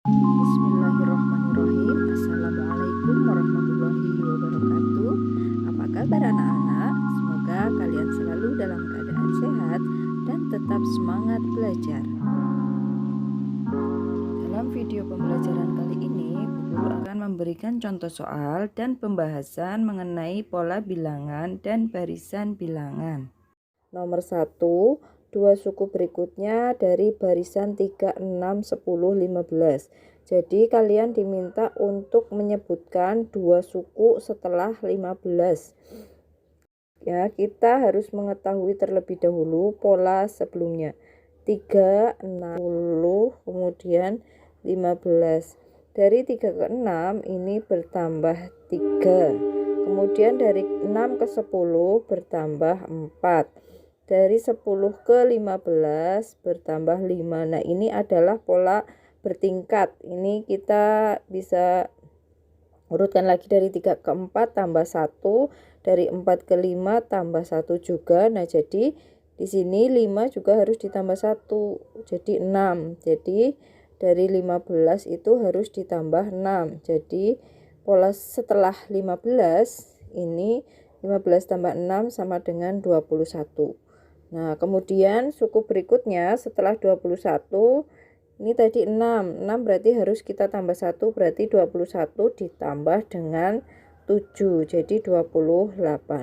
Bismillahirrahmanirrahim. Assalamualaikum warahmatullahi wabarakatuh. Apa kabar anak-anak? Semoga kalian selalu dalam keadaan sehat dan tetap semangat belajar. Dalam video pembelajaran kali ini, Bu Guru akan memberikan contoh soal dan pembahasan mengenai pola bilangan dan barisan bilangan. Nomor 1, dua suku berikutnya dari barisan 3, 6, 10, 15. Jadi kalian diminta untuk menyebutkan dua suku setelah 15. Ya, kita harus mengetahui terlebih dahulu pola sebelumnya. 3, 6, 10, kemudian 15. Dari 3 ke 6 ini bertambah 3. Kemudian dari 6 ke 10 bertambah 4. Dari 10 ke 15 bertambah 5. Nah, ini adalah pola bertingkat. Ini kita bisa urutkan lagi dari 3 ke 4 tambah 1, dari 4 ke 5 tambah 1 juga. Nah, jadi di sini 5 juga harus ditambah 1. Jadi 6. Jadi dari 15 itu harus ditambah 6. Jadi pola setelah 15 ini 15 tambah 6 sama dengan 21. Nah, kemudian suku berikutnya setelah 21 ini tadi 6 berarti harus kita tambah 1, berarti 21 ditambah dengan 7, jadi 28.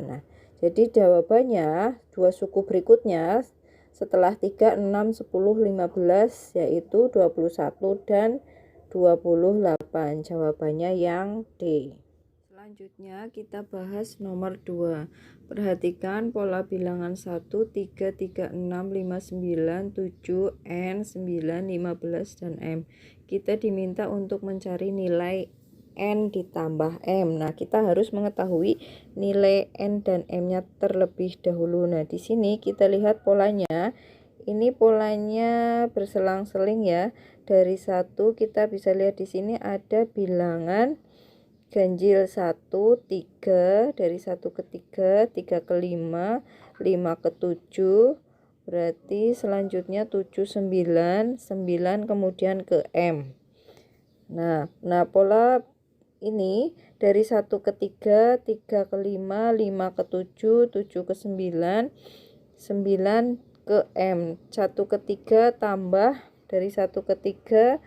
Nah, jadi jawabannya dua suku berikutnya setelah 3, 6, 10, 15 yaitu 21 dan 28. Jawabannya yang D. Selanjutnya kita bahas nomor 2. Perhatikan pola bilangan 1, 3, 3, 6, 5, 9, 7, N, 9, 15, dan M. Kita diminta untuk mencari nilai N ditambah M. Nah, kita harus mengetahui nilai N dan M-nya terlebih dahulu. Nah, di sini kita lihat polanya. Ini polanya berselang-seling ya. Dari 1 kita bisa lihat di sini ada bilangan ganjil 1, 3, dari 1 ke 3, 3 ke 5, 5 ke 7, berarti selanjutnya 7, 9, 9 kemudian ke M. Nah pola ini dari 1 ke 3, 3 ke 5, 5 ke 7, 7 ke 9, 9 ke M. 1 ke 3 tambah dari 1 ke 3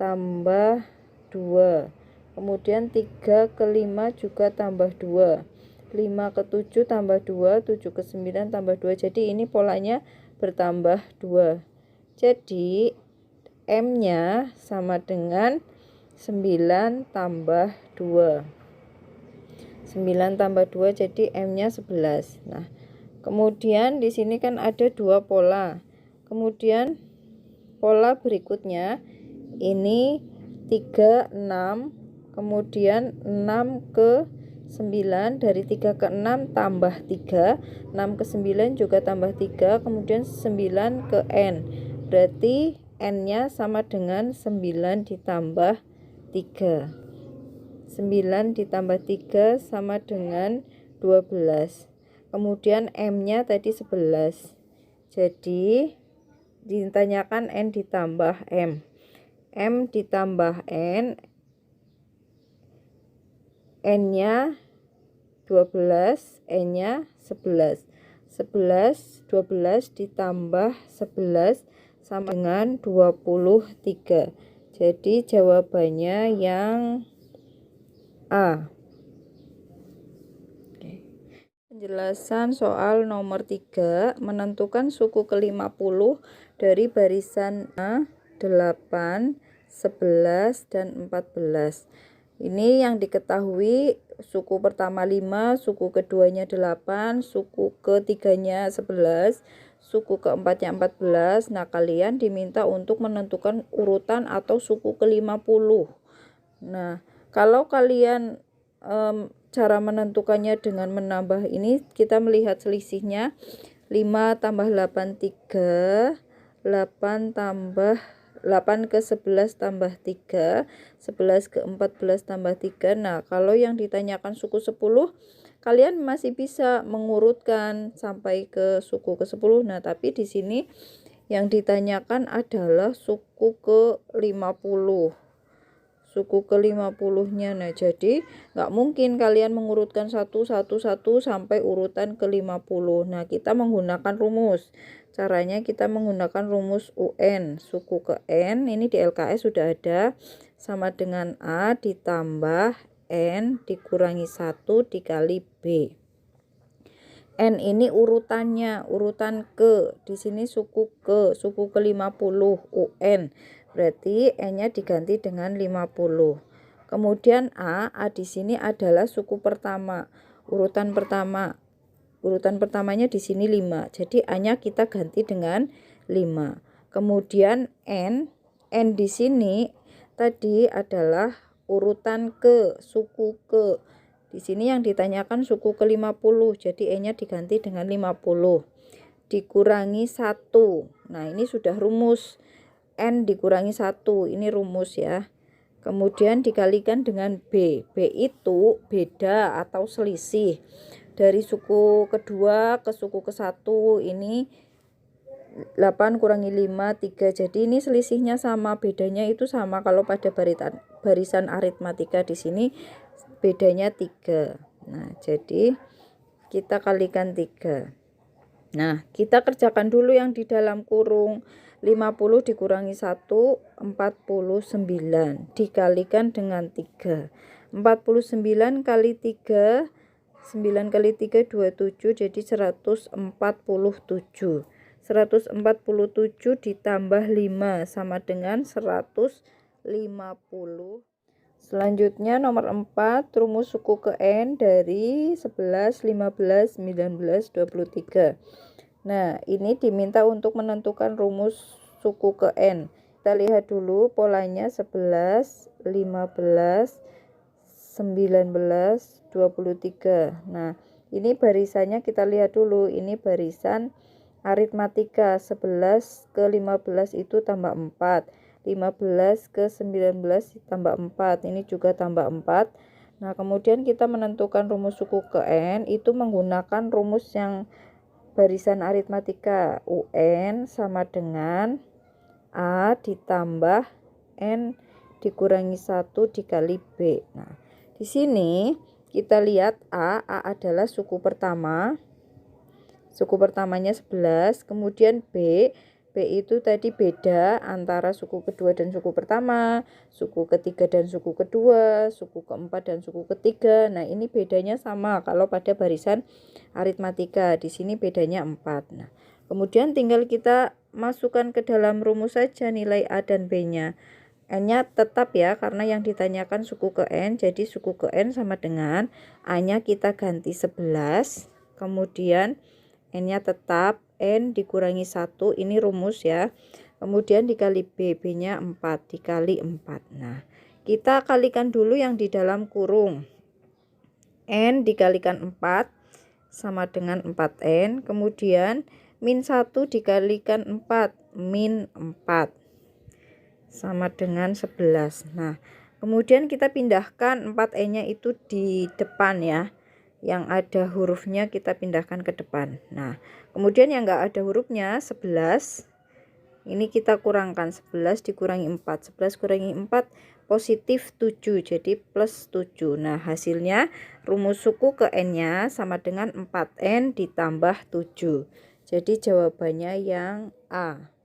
tambah 2. Kemudian 3 ke 5 juga tambah 2. 5 ke 7 tambah 2, 7 ke 9 tambah 2. Jadi ini polanya bertambah 2. Jadi M-nya sama dengan 9 tambah 2. 9 tambah 2 jadi M-nya 11. Nah, kemudian di sini kan ada dua pola. Kemudian pola berikutnya ini 3, 6, kemudian 6 ke 9, dari 3 ke 6 tambah 3, 6 ke 9 juga tambah 3, kemudian 9 ke N. Berarti N-nya sama dengan 9 ditambah 3. 9 ditambah 3 sama dengan 12. Kemudian M-nya tadi 11. Jadi ditanyakan N ditambah M. M ditambah N, N-nya 12, N-nya 11. 11, 12 ditambah 11 sama dengan 23. Jadi jawabannya yang A. Penjelasan soal nomor 3, menentukan suku ke-50 dari barisan A, 8, 11, dan 14. Ini yang diketahui suku pertama 5, suku keduanya 8, suku ketiganya 11, suku keempatnya 14. Nah, kalian diminta untuk menentukan urutan atau suku ke-50. Nah, kalau kalian cara menentukannya dengan menambah ini, kita melihat selisihnya 5 tambah 8, 3, 8 tambah 8 ke 11 tambah 3, 11 ke 14 tambah 3. Nah, kalau yang ditanyakan suku 10, kalian masih bisa mengurutkan sampai ke suku ke 10. Nah, tapi di sini Yang ditanyakan adalah suku ke-50. Suku ke-50-nya. Nah, jadi nggak mungkin kalian mengurutkan satu sampai urutan ke-50. Nah, kita menggunakan rumus. Caranya kita menggunakan rumus UN. Suku ke N, ini di LKS sudah ada, sama dengan A ditambah N dikurangi 1 dikali B. N ini urutannya, urutan ke. Di sini suku ke-50 UN. Berarti N-nya diganti dengan 50. Kemudian A di sini adalah suku pertama. Urutan pertama. Urutan pertamanya di sini 5. Jadi A-nya kita ganti dengan 5. Kemudian N di sini tadi adalah urutan ke, suku ke. Di sini yang ditanyakan suku ke-50, jadi E-nya diganti dengan 50. Dikurangi 1. Nah, ini sudah rumus. N dikurangi 1, ini rumus ya. Kemudian dikalikan dengan B. B itu beda atau selisih. Dari suku kedua ke suku ke-1, ini 8 kurangi 5, 3. Jadi ini selisihnya sama, bedanya itu sama. Kalau pada barisan aritmatika di sini bedanya 3. Nah, jadi kita kalikan 3. Nah, kita kerjakan dulu yang di dalam kurung. 50 dikurangi 1, 49. Dikalikan dengan 3. 49 kali 3, 9 kali 3, 27. Jadi 147. 147 ditambah 5 sama dengan 150. Selanjutnya nomor 4, rumus suku ke N dari 11, 15, 19, 23. Nah, ini diminta untuk menentukan rumus suku ke N. Kita lihat dulu polanya 11, 15, 19, 23. Nah, ini barisannya kita lihat dulu. Ini barisan aritmatika. 11 ke 15 itu tambah 4. 15 ke 19 tambah 4, ini juga tambah 4. Nah, kemudian kita menentukan rumus suku ke N itu menggunakan rumus yang barisan aritmatika. UN sama dengan A ditambah N dikurangi 1 dikali B. Nah, di sini kita lihat A adalah suku pertama. Suku pertamanya 11, kemudian B itu tadi beda antara suku kedua dan suku pertama, suku ketiga dan suku kedua, suku keempat dan suku ketiga. Nah, ini bedanya sama kalau pada barisan aritmatika. Di sini bedanya 4. Nah, kemudian tinggal kita masukkan ke dalam rumus saja nilai A dan B-nya. N-nya tetap ya, karena yang ditanyakan suku ke N, jadi suku ke N sama dengan A-nya kita ganti 11, kemudian N-nya tetap, N dikurangi 1, ini rumus ya. Kemudian dikali B, B-nya 4, dikali 4. Nah, kita kalikan dulu yang di dalam kurung. N dikalikan 4 sama dengan 4N. Kemudian min 1 dikalikan 4, min 4. Sama dengan 11. Nah, kemudian kita pindahkan 4N-nya itu di depan ya. Yang ada hurufnya kita pindahkan ke depan. Nah, kemudian yang enggak ada hurufnya 11. Ini kita kurangkan 11 dikurangi 4. 11 kurangi 4 positif 7. Jadi plus 7. Nah, hasilnya rumus suku ke N-nya sama dengan 4N ditambah 7. Jadi jawabannya yang A.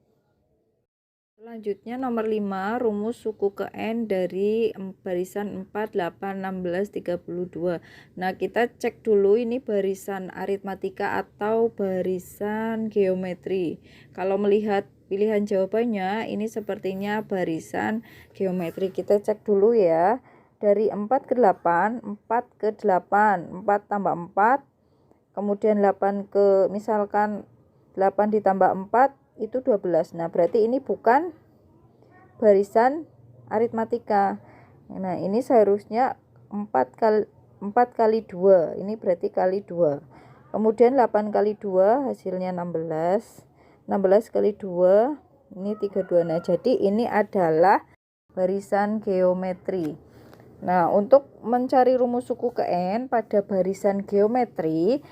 Selanjutnya nomor 5, rumus suku ke N dari barisan 4, 8, 16, 32. Nah, kita cek dulu ini barisan aritmatika atau barisan geometri. Kalau melihat pilihan jawabannya, ini sepertinya barisan geometri. Kita cek dulu ya. Dari 4 ke 8, 4 ke 8, 4 tambah 4, kemudian 8 ke, misalkan 8 ditambah 4, itu 12. Nah, berarti ini bukan barisan aritmatika. Nah, ini seharusnya 4 kali 2. Ini berarti kali 2. Kemudian 8 kali 2 hasilnya 16. 16 kali 2 ini 32. Nah, jadi ini adalah barisan geometri. Nah, untuk mencari rumus suku ke N pada barisan geometri,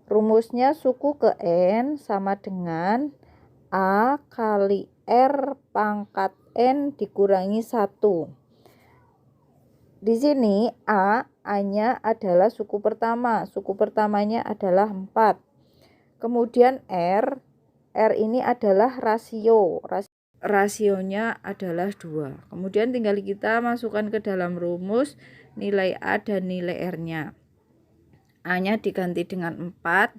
rumusnya suku ke N sama dengan A kali R pangkat N dikurangi 1. Di sini A-nya adalah suku pertama. Suku pertamanya adalah 4. Kemudian R ini adalah rasio. Rasionya adalah 2. Kemudian tinggal kita masukkan ke dalam rumus nilai A dan nilai R-nya. A-nya diganti dengan 4,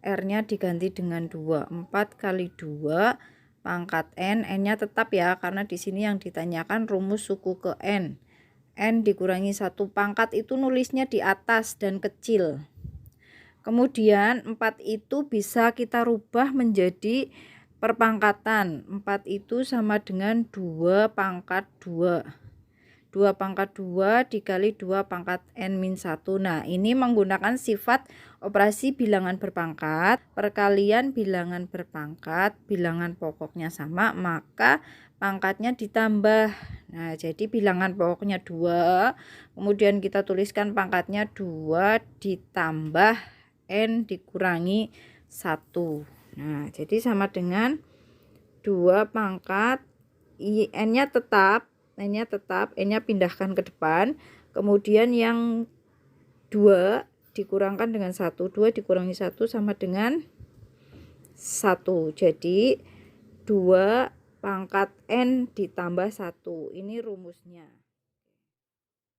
R-nya diganti dengan 2. 4 kali 2 pangkat N, N-nya tetap ya, karena di sini yang ditanyakan rumus suku ke N. N dikurangi 1, pangkat itu nulisnya di atas dan kecil. Kemudian 4 itu bisa kita rubah menjadi perpangkatan. 4 itu sama dengan 2 pangkat 2. 2 pangkat 2 dikali 2 pangkat N-1. Nah, ini menggunakan sifat operasi bilangan berpangkat, perkalian bilangan berpangkat, bilangan pokoknya sama, maka pangkatnya ditambah. Nah, jadi bilangan pokoknya 2, kemudian kita tuliskan pangkatnya 2 ditambah N dikurangi 1. Nah, jadi sama dengan 2 pangkat N-nya tetap, N-nya pindahkan ke depan. Kemudian yang 2 dikurangkan dengan 1. 2 dikurangi 1 sama dengan 1. Jadi 2 pangkat N ditambah 1. Ini rumusnya.